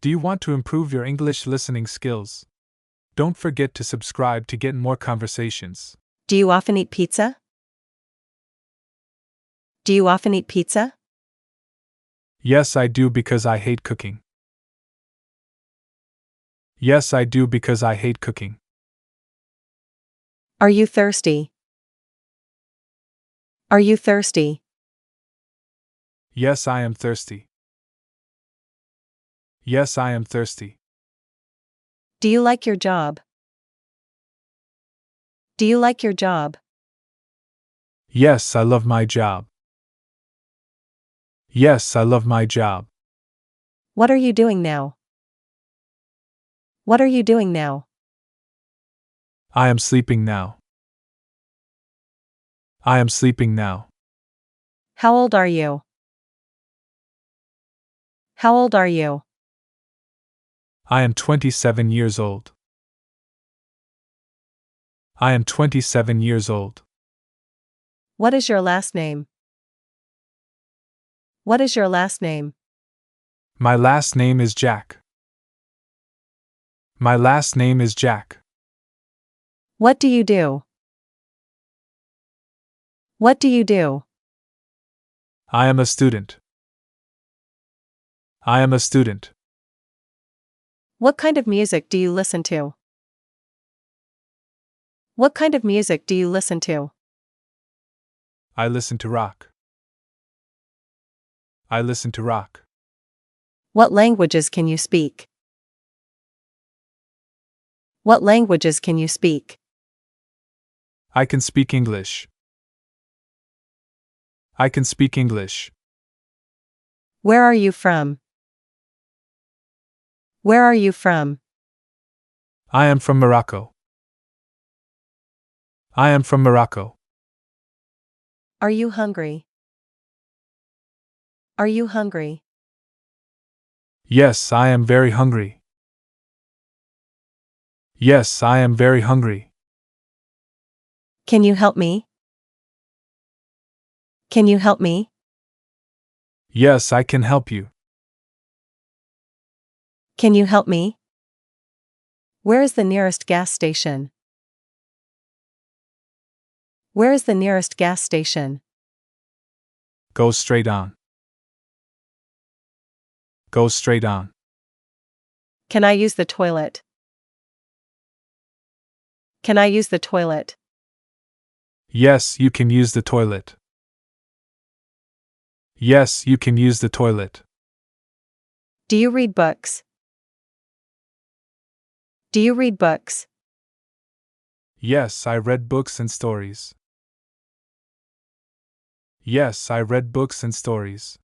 Do you want to improve your English listening skills? Don't forget to subscribe to get more conversations. Do you often eat pizza? Do you often eat pizza? Yes, I do because I hate cooking. Yes, I do because I hate cooking. Are you thirsty? Are you thirsty? Yes, I am thirsty. Yes, I am thirsty. Do you like your job? Do you like your job? Yes, I love my job. Yes, I love my job. What are you doing now? What are you doing now? I am sleeping now. I am sleeping now. How old are you? How old are you? I am 27 years old. I am 27 years old. What is your last name? What is your last name? My last name is Jack. My last name is Jack. What do you do? What do you do? I am a student. I am a student. What kind of music do you listen to? What kind of music do you listen to? I listen to rock. I listen to rock. What languages can you speak? What languages can you speak? I can speak English. I can speak English. Where are you from? Where are you from? I am from Morocco. I am from Morocco. Are you hungry? Are you hungry? Yes, I am very hungry. Yes, I am very hungry. Can you help me? Can you help me? Yes, I can help you. Can you help me? Where is the nearest gas station? Where is the nearest gas station? Go straight on. Go straight on. Can I use the toilet? Can I use the toilet? Yes, you can use the toilet. Yes, you can use the toilet. Do you read books? Do you read books? Yes, I read books and stories. Yes, I read books and stories.